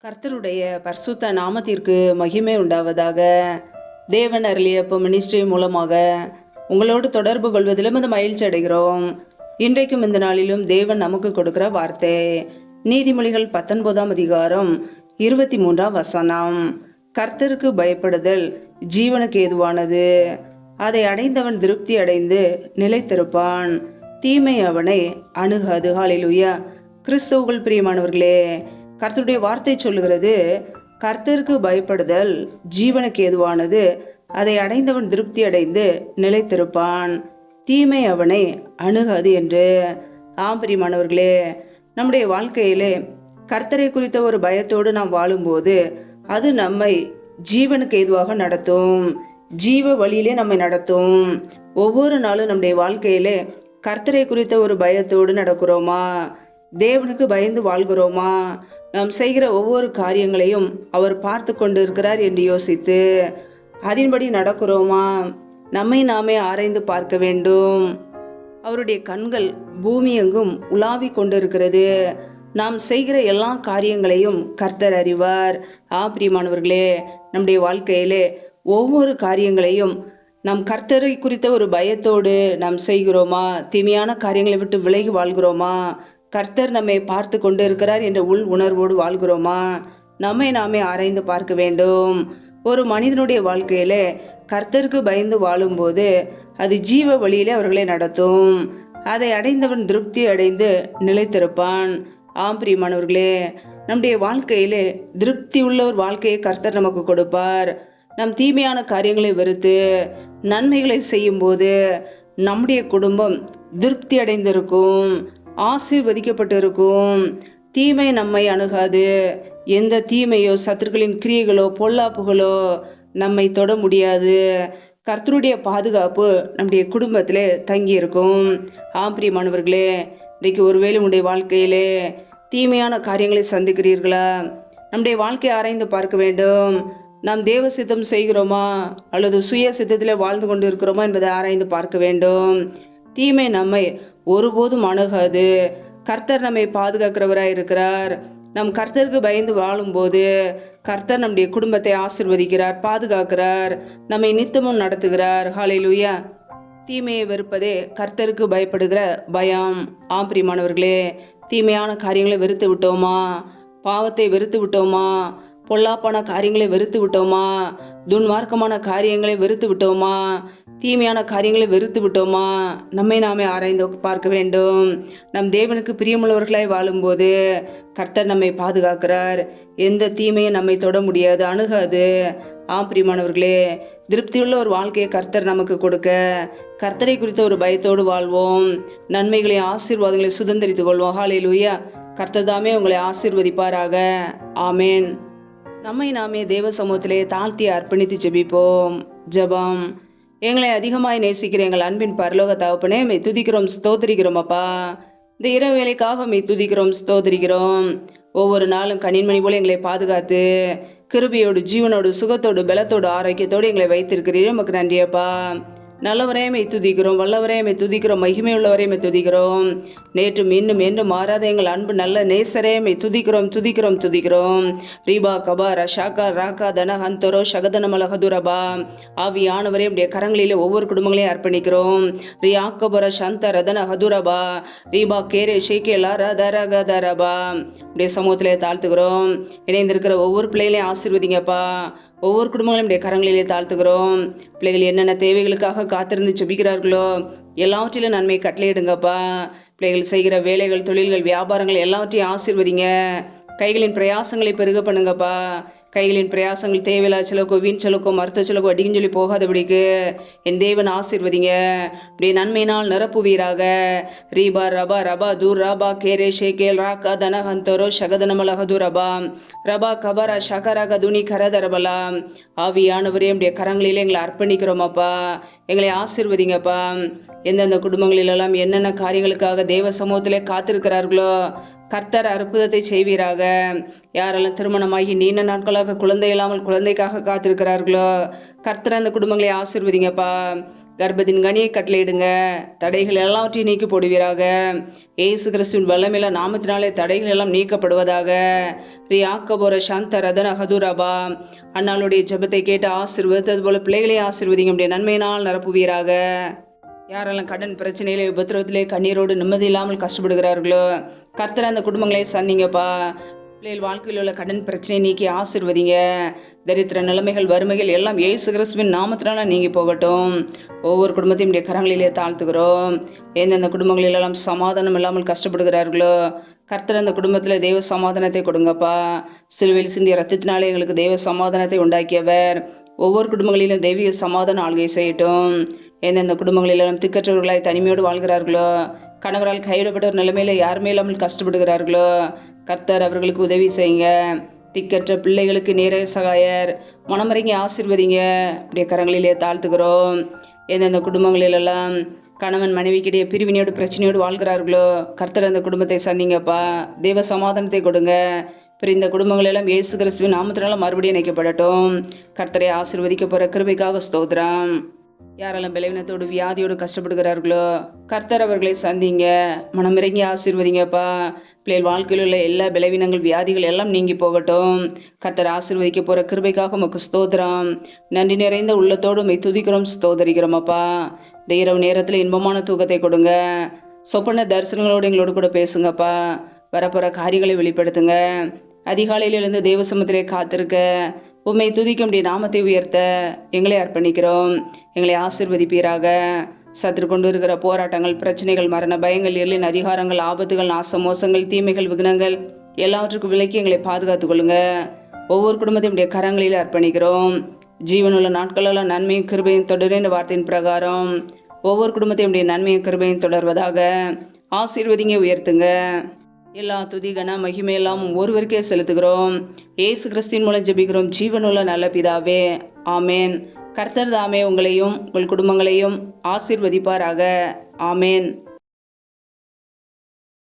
கர்த்தருடைய பரிசுத்த நாமத்திற்கு மகிமை உண்டாவதாக. தேவன் அருளிய மினிஸ்ட்ரி மூலமாக உங்களோடு தொடர்பு கொள்வதிலும் இந்த மகிழ்ச்சி அடைகிறோம். இன்றைக்கும் இந்த நாளிலும் தேவன் நமக்கு கொடுக்கிற வார்த்தை நீதிமொழிகள் 19ஆம் அதிகாரம் 23ஆம் வசனம். கர்த்தருக்கு பயப்படுதல் ஜீவனுக்கு ஏதுவானது, அதை அடைந்தவன் திருப்தி அடைந்து நிலைத்திருப்பான், தீமை அவனை அணுகாது. ஹல்லேலூயா. கிறிஸ்துவுக்குள் பிரியமானவர்களே, கர்த்தருடைய வார்த்தை சொல்லுகிறது, கர்த்தருக்கு பயப்படுதல் ஜீவனுக்கு ஏதுவானது, அதை அடைந்தவன் திருப்தி அடைந்து நிலைத்திருப்பான், தீமை அவனை அணுகாது என்று. ஆம் பிரியமானவர்களே, நம்முடைய வாழ்க்கையிலே கர்த்தரை குறித்த ஒரு பயத்தோடு நாம் வாழும்போது அது நம்மை ஜீவனுக்கு ஏதுவாக நடத்தும், ஜீவ வழியிலே நம்மை நடத்தும். ஒவ்வொரு நாளும் நம்முடைய வாழ்க்கையிலே கர்த்தரை குறித்த ஒரு பயத்தோடு நடக்கிறோமா? தேவனுக்கு பயந்து வாழ்கிறோமா? நாம் செய்கிற ஒவ்வொரு காரியங்களையும் அவர் பார்த்து கொண்டு இருக்கிறார் என்று யோசித்து அதன்படி நடக்கிறோமா? நம்மை நாமே ஆராய்ந்து பார்க்க வேண்டும். அவருடைய கண்கள் பூமி எங்கும் உலாவி கொண்டிருக்கிறது. நாம் செய்கிற எல்லா காரியங்களையும் கர்த்தர் அறிவார். பிரியமானவர்களே, நம்முடைய வாழ்க்கையிலே ஒவ்வொரு காரியங்களையும் நம் கர்த்தரை குறித்த ஒரு பயத்தோடு நாம் செய்கிறோமா? தீமையான காரியங்களை விட்டு விலகி வாழ்கிறோமா? கர்த்தர் நம்மை பார்த்து கொண்டு இருக்கிறார் என்ற உள் உணர்வோடு வாழ்கிறோமா? நம்மை நாமே ஆராய்ந்து பார்க்க வேண்டும். ஒரு மனிதனுடைய வாழ்க்கையில கர்த்தருக்கு பயந்து வாழும்போது அது ஜீவ வழியிலே அவர்களை நடத்தும், அதை அடைந்தவன் திருப்தி அடைந்து நிலைத்திருப்பான். பிரியமானவர்களே, நம்முடைய வாழ்க்கையிலே திருப்தி உள்ள ஒரு வாழ்க்கையை கர்த்தர் நமக்கு கொடுப்பார். நம் தீமையான காரியங்களை வெறுத்து நன்மைகளை செய்யும் போது நம்முடைய குடும்பம் திருப்தி அடைந்திருக்கும், ஆசீர்வதிக்கப்பட்டு இருக்கும். தீமை நம்மை அணுகாது. எந்த தீமையோ சத்துருக்களின் கிரியைகளோ பொல்லாப்புகளோ நம்மை தொட முடியாது. கர்த்தருடைய பாதுகாப்பு நம்முடைய குடும்பத்திலே தங்கி இருக்கும். பிரியமானவர்களே, இன்றைக்கு ஒருவேளை உங்களுடைய வாழ்க்கையிலே தீமையான காரியங்களை சந்திக்கிறீர்களா? நம்முடைய வாழ்க்கையை ஆராய்ந்து பார்க்க வேண்டும். நாம் தேவ சித்தம் செய்கிறோமா அல்லது சுய சித்தத்தில் வாழ்ந்து கொண்டு இருக்கிறோமா என்பதை ஆராய்ந்து பார்க்க வேண்டும். தீமை நம்மை ஒருபோதும் அணுகாது. கர்த்தர் நம்மை பாதுகாக்கிறவராய் இருக்கிறார். நம் கர்த்தருக்கு பயந்து வாழும்போது கர்த்தர் நம்முடைய குடும்பத்தை ஆசீர்வதிக்கிறார், பாதுகாக்கிறார், நம்மை நித்தமும் நடத்துகிறார். ஹல்லேலூயா. தீமையை வெறுப்பதே கர்த்தருக்கு பயப்படுகிற பயம். பிரியமானவர்களே, தீமையான காரியங்களை வெறுத்து விட்டோமா? பாவத்தை வெறுத்து விட்டோமா? பொல்லாப்பான காரியங்களை வெறுத்து விட்டோமா? துன்மார்க்கமான காரியங்களை வெறுத்து விட்டோமா? தீமையான காரியங்களை வெறுத்து விட்டோமா? நம்மை நாமே ஆராய்ந்து பார்க்க வேண்டும். நம் தேவனுக்கு பிரியமுள்ளவர்களாய் வாழும்போது கர்த்தர் நம்மை பாதுகாக்கிறார். எந்த தீமையும் நம்மை தொட முடியாது, அணுகாது. பிரியமானவர்களே, திருப்தியுள்ள ஒரு வாழ்க்கையை கர்த்தர் நமக்கு கொடுக்க கர்த்தரை குறித்த ஒரு பயத்தோடு வாழ்வோம். நன்மைகளையும் ஆசீர்வாதங்களை சுதந்திரித்துக் கொள்வோம். ஹல்லேலூயா. கர்த்தர் தாமே உங்களை ஆசீர்வதிப்பாராக. ஆமேன். நம்மை நாமே தேவ சமூகத்திலே தாழ்த்தி அர்ப்பணித்து ஜெபிப்போம். ஜெபம். எங்களை அதிகமாய் நேசிக்கிற எங்கள் அன்பின் பரலோக தகப்பனே, மெய் துதிக்கிறோம், ஸ்தோத்திரிக்கிறோம். அப்பா, இந்த இரவு வேலைக்காக மெய் துதிக்கிறோம், ஸ்தோத்திரிக்கிறோம். ஒவ்வொரு நாளும் கண்ணின்மணி போல எங்களை பாதுகாத்து கிருபையோடு ஜீவனோடு சுகத்தோடு பலத்தோடு ஆரோக்கியத்தோடு எங்களை வைத்திருக்கிறீர்கள். நமக்கு நன்றியப்பா. நல்லவரையுமே துதிக்கிறோம், வல்லவரையுமே துதிக்கிறோம், மகிமை உள்ளவரையுமே துதிக்கிறோம். நேற்றும் இன்னும் என்றும் மாறாத எங்கள் அன்பு நல்ல நேசரையுமே துதிக்கிறோம், துதிக்கிறோம், துதிக்கிறோம். ரீபா கபா ரஷாக்கா ராக்கா தன ஹந்தரோ சகதனமல ஹதுரபா. ஆவியானவரே, உடைய கரங்களிலே ஒவ்வொரு குடும்பங்களையும் அர்ப்பணிக்கிறோம். ரியாக்கபர சந்த ரதன ஹதுரபா. ரீபா கேரே ஷேகே லாரா தரக தரபா. உடைய சமூகத்திலே தாழ்த்துக்கிறோம். இணைந்திருக்கிற ஒவ்வொரு பிள்ளைகளையும் ஆசீர்வதிங்கப்பா. ஒவ்வொரு குடும்பங்களையும் உடைய கரங்களிலே தாழ்த்துக்கிறோம். பிள்ளைகள் என்னென்ன தேவைகளுக்காக காத்திருந்து ஜெபிக்கிறார்களோ எல்லாவற்றிலும் நன்மை கட்டளையிடுங்கப்பா. பிள்ளைகள் செய்கிற வேலைகள், தொழில்கள், வியாபாரங்கள் எல்லாவற்றையும் ஆசீர்வதிங்க. கைகளின் பிரயாசங்களை பெருக பண்ணுங்கப்பா. கைகளின் பிரயாசங்கள் தேவையில்லா செலவுக்கோ வீண் செலவுக்கோ மருத்துவ செலவுக்கோ அடின்னு சொல்லி போகாதபடிக்கு என் தேவன் ஆசீர்வதிங்க. அப்படியே நன்மையினால் நிரப்புவீராக. ரீபா ரபா ரபா தூர் ரபா கேரே ஷேகேல் ராக்கா தன ஹந்தரோ சகதனமலஹது ரபா ரபா கபரா ஷகரக துனி கரதரபலா. ஆவியானவரே, உடைய கரங்களிலே எங்களை அர்ப்பணிக்கிறோமாப்பா. எங்களை ஆசீர்வதிங்கப்பா. எந்தெந்த குடும்பங்களிலெல்லாம் என்னென்ன காரியங்களுக்காக தேவ சமூகத்திலே காத்திருக்கிறார்களோ கர்த்தர் அற்புதத்தை செய்வீராக. யாரெல்லாம் திருமணமாகி நீண்ட நாட்களாக குழந்தை இல்லாமல் குழந்தைக்காக காத்திருக்கிறார்களோ கர்த்தர் அந்த குடும்பங்களை ஆசீர்வதிங்கப்பா. கர்ப்பத்தின் கனியை கட்டளையிடுங்க. தடைகள் எல்லாவற்றையும் நீக்கி போடுவீராக. ஏசு கிறிஸ்துவின் வல்லமையில நாமத்தினாலே தடைகள் எல்லாம் நீக்கப்படுவதாக. ரியாக்கபோர சாந்த ரதன ஹதுரபா. அண்ணாளுடைய ஜெபத்தை கேட்டு ஆசீர்வதித்தது போல பிள்ளைகளையும் ஆசீர்வதிங்க. அப்படியே நன்மையினால் நிரப்புவீராக. யாரெல்லாம் கடன் பிரச்சனையிலே உபத்திரவத்திலே கண்ணீரோடு நிம்மதி இல்லாமல் கஷ்டப்படுகிறார்களோ கர்த்தர் அந்த குடும்பங்களை சந்திங்கப்பா. பிள்ளைகள் வாழ்க்கையில் உள்ள கடன் பிரச்சனையை நீக்கி ஆசீர்வதிங்க. தரித்திர நிலைமைகள் வறுமைகள் எல்லாம் இயேசு கிறிஸ்துவின் நாமத்தினால நீங்கி போகட்டும். ஒவ்வொரு குடும்பத்தையும் கரங்களிலே தாழ்த்துகிறோம். எந்தெந்த குடும்பங்களிலெல்லாம் சமாதானம் இல்லாமல் கஷ்டப்படுகிறார்களோ கர்த்தர் அந்த குடும்பத்தில் தெய்வ சமாதானத்தை கொடுங்கப்பா. சிலுவையில் சிந்திய ரத்தத்தினாலே எங்களுக்கு தெய்வ சமாதானத்தை உண்டாக்கியவர் ஒவ்வொரு குடும்பங்களிலும் தெய்வீக சமாதானம் ஆள்கை செய்யட்டும். எந்தெந்த குடும்பங்களிலும் திக்கற்றவர்களாய் தனிமையோடு வாழ்கிறார்களோ கணவரால் கைவிடப்பட்ட ஒரு நிலைமையில யாருமே இல்லாமல் கஷ்டப்படுகிறார்களோ கர்த்தர் அவர்களுக்கு உதவி செய்யுங்க. திக்கற்ற பிள்ளைகளுக்கு நேரே சகாயர் மனமறிங்கி ஆசீர்வதிங்க. அப்படியே கரங்களிலே தாழ்த்துகிறோம். எந்தெந்த குடும்பங்களிலெல்லாம் கணவன் மனைவிக்கிடையே பிரிவினையோடு பிரச்சனையோடு வாழ்கிறார்களோ கர்த்தர் அந்த குடும்பத்தை சந்திங்கப்பா. தெய்வ சமாதானத்தை கொடுங்க. பிரிந்த குடும்பங்களெல்லாம் இயேசு கிறிஸ்துவின் நாமத்தினால மறுபடியும் இணைக்கப்படட்டும். கர்த்தரை ஆசீர்வதிக்க போகிற கிருபைக்காக ஸ்தோத்திரம். யாரெல்லாம் பலவீனத்தோடு வியாதியோடு கஷ்டப்படுகிறார்களோ கர்த்தர் அவர்களை சந்திங்க. மனமிறங்கி ஆசீர்வதிங்கப்பா. பிள்ளைகள் வாழ்க்கையில் உள்ள எல்லா பலவீனங்கள் வியாதிகள் எல்லாம் நீங்கி போகட்டும். கர்த்தர் ஆசீர்வதிக்க போகிற கிருபைக்காக உமக்கு ஸ்தோத்திரம். நன்றி நிறைந்த உள்ளத்தோடு உம்மை துதிக்கிறோம், ஸ்தோதரிக்கிறோம் அப்பா. இந்த இரவு நேரத்தில் இன்பமான தூக்கத்தை கொடுங்க. சொப்பன தரிசனங்களோடு எங்களோடு கூட பேசுங்கப்பா. வரப்போகிற காரியங்களை வெளிப்படுத்துங்க. அதிகாலையிலிருந்து தேவ சமூகத்திலே காத்திருக்க உம்மை துதிக்க முடிய நாமத்தை உயர்த்த எங்களை அர்ப்பணிக்கிறோம். எங்களை ஆசீர்வதிப்பீராக. சத்துரு கொண்டு இருக்கிற போராட்டங்கள், பிரச்சனைகள், மரண பயங்கள், இருளின் அதிகாரங்கள், ஆபத்துகள், நாசமோசங்கள், தீமைகள், விக்னங்கள் எல்லாவற்றுக்கும் விலக்கி எங்களை பாதுகாத்துக் கொள்ளுங்க. ஒவ்வொரு குடும்பத்தையும் கரங்களில் அர்ப்பணிக்கிறோம். ஜீவனுள்ள நாட்களெல்லாம் நன்மையும் கிருபையும் தொடர்ந்த வார்த்தையின் பிரகாரம் ஒவ்வொரு குடும்பத்தையும் நன்மையும் கிருபையும் தொடர்வதாக. ஆசீர்வதிங்க, உயர்த்துங்க. எல்லா துதி கன மகிமையெல்லாம் ஒருவருக்கே செலுத்துகிறோம். ஏசு கிறிஸ்துவின் மூலம் ஜெபிக்கிறோம் ஜீவனுள்ள நல்ல பிதாவே, ஆமேன். கர்த்தர் தாமே உங்களையும் உங்கள் குடும்பங்களையும் ஆசீர்வதிப்பாராக. ஆமேன்.